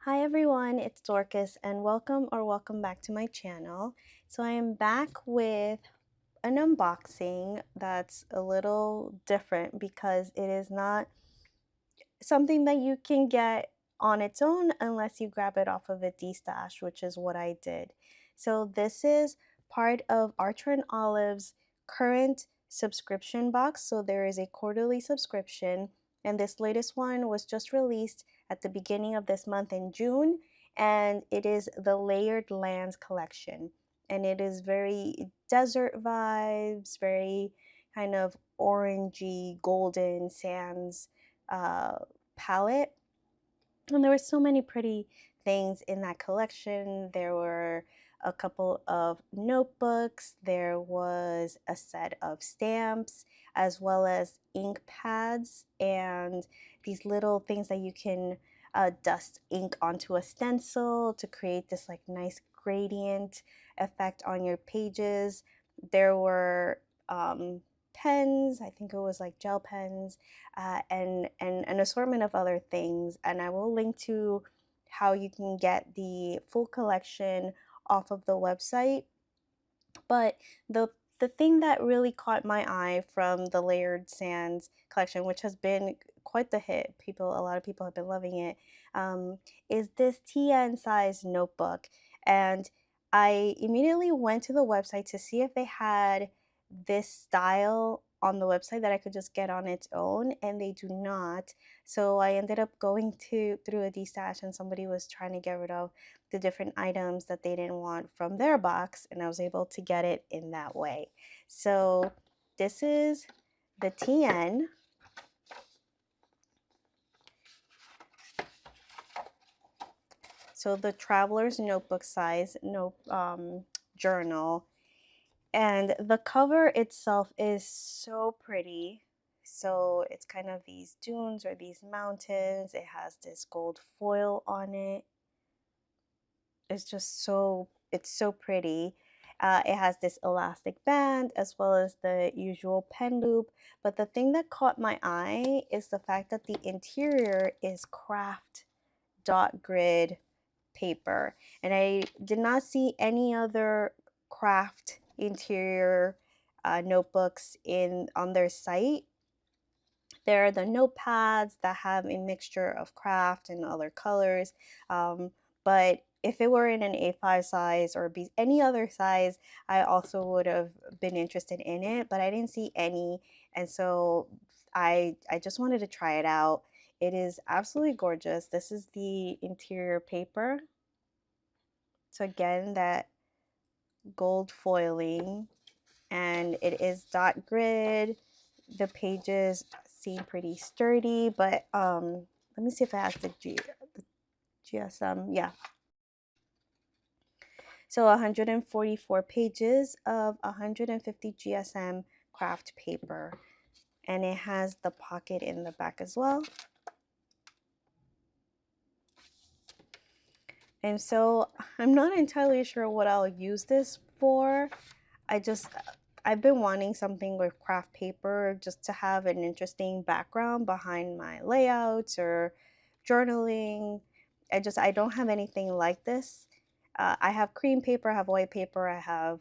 Hi everyone, it's Dorcas and welcome back to my channel. So I am back with an unboxing that's a little different because it is not something that you can get on its own unless you grab it off of a destash, which is what I did. So this is part of Archer and Olive's current subscription box. So there is a quarterly subscription, and this latest one was just released at the beginning of this month in June, and it is the Layered Lands collection. And it is very desert vibes, very kind of orangey, golden sands uh, palette. And there were so many pretty things in that collection. There were a couple of notebooks, there was a set of stamps, as well as ink pads and these little things that you can dust ink onto a stencil to create this like nice gradient effect on your pages. There were pens, I think it was like gel pens, and an assortment of other things. And I will link to how you can get the full collection off of the website. But the thing that really caught my eye from the Layered Sands collection, which has been quite the hit, a lot of people have been loving it, is this TN size notebook. And I immediately went to the website to see if they had this style on the website that I could just get on its own, and they do not. So I ended up going through a destash, and somebody was trying to get rid of the different items that they didn't want from their box, and I was able to get it in that way. So this is the TN. So the Traveler's Notebook size journal. And the cover itself is so pretty. So it's kind of these dunes or these mountains. It has this gold foil on it. It's so pretty. It has this elastic band as well as the usual pen loop. But the thing that caught my eye is the fact that the interior is kraft dot grid paper. And I did not see any other kraft interior notebooks on their site. There are the notepads that have a mixture of kraft and other colors. But if it were in an A5 size or any other size, I also would have been interested in it, but I didn't see any. And so I just wanted to try it out. It is absolutely gorgeous. This is the interior paper. So again, that gold foiling, and it is dot grid. The pages seem pretty sturdy, but let me see if it has the GSM. Yeah. So 144 pages of 150 GSM craft paper, and it has the pocket in the back as well. And so I'm not entirely sure what I'll use this for. I've been wanting something with craft paper just to have an interesting background behind my layouts or journaling. I don't have anything like this. I have cream paper, I have white paper, I have,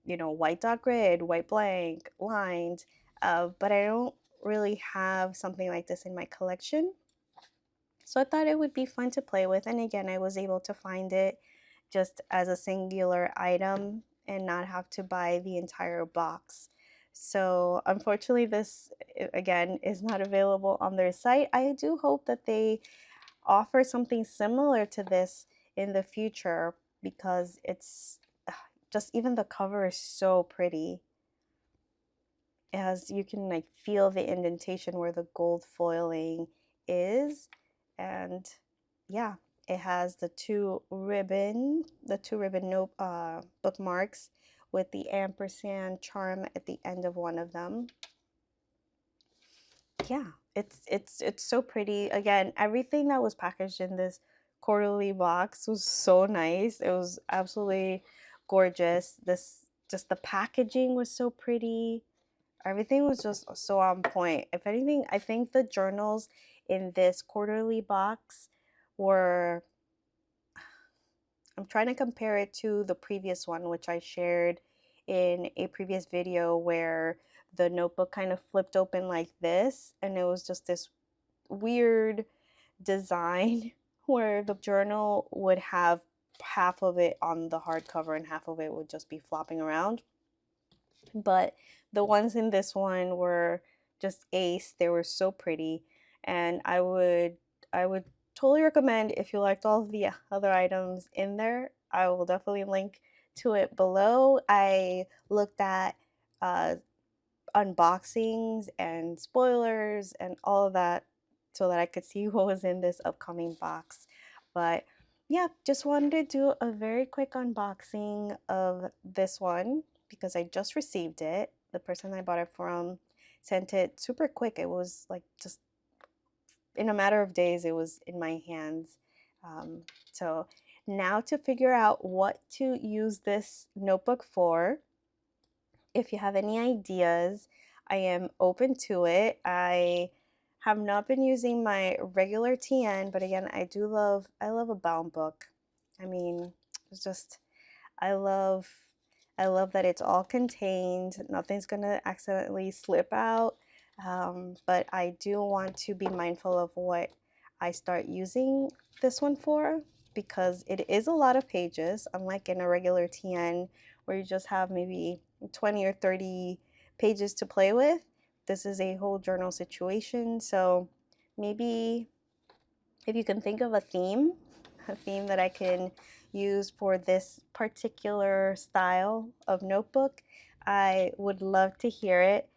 white dot grid, white blank, lined, but I don't really have something like this in my collection. So I thought it would be fun to play with. And again, I was able to find it just as a singular item and not have to buy the entire box. So unfortunately, this again is not available on their site. I do hope that they offer something similar to this in the future because it's just, even the cover is so pretty. As you can like feel the indentation where the gold foiling is, and yeah, it has the two ribbon note bookmarks with the ampersand charm at the end of one of them. Yeah, it's so pretty. Again, everything that was packaged in this quarterly box was so nice. It was absolutely gorgeous. This just the packaging was so pretty. Everything was just so on point. If anything, I think the journals in this quarterly box were, I'm trying to compare it to the previous one, which I shared in a previous video, where the notebook kind of flipped open like this, and it was just this weird design where the journal would have half of it on the hardcover and half of it would just be flopping around. But the ones in this one were just ace. They were so pretty, and I would totally recommend, if you liked all of the other items in there, I will definitely link to it below. I looked at uh, unboxings and spoilers and all of that so that I could see what was in this upcoming box. But yeah, just wanted to do a very quick unboxing of this one because I just received it. The person I bought it from sent it super quick. It was like just in a matter of days, it was in my hands. So now to figure out what to use this notebook for. If you have any ideas, I am open to it. I have not been using my regular TN, but again, I love a bound book. I mean, it's just I love I love that it's all contained. Nothing's gonna accidentally slip out. But I do want to be mindful of what I start using this one for, because it is a lot of pages, unlike in a regular TN where you just have maybe 20 or 30 pages to play with. This is a whole journal situation. So maybe if you can think of a theme that I can use for this particular style of notebook, I would love to hear it.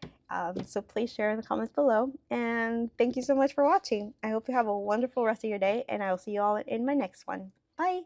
So please share in the comments below. And thank you so much for watching. I hope you have a wonderful rest of your day, and I will see you all in my next one. Bye.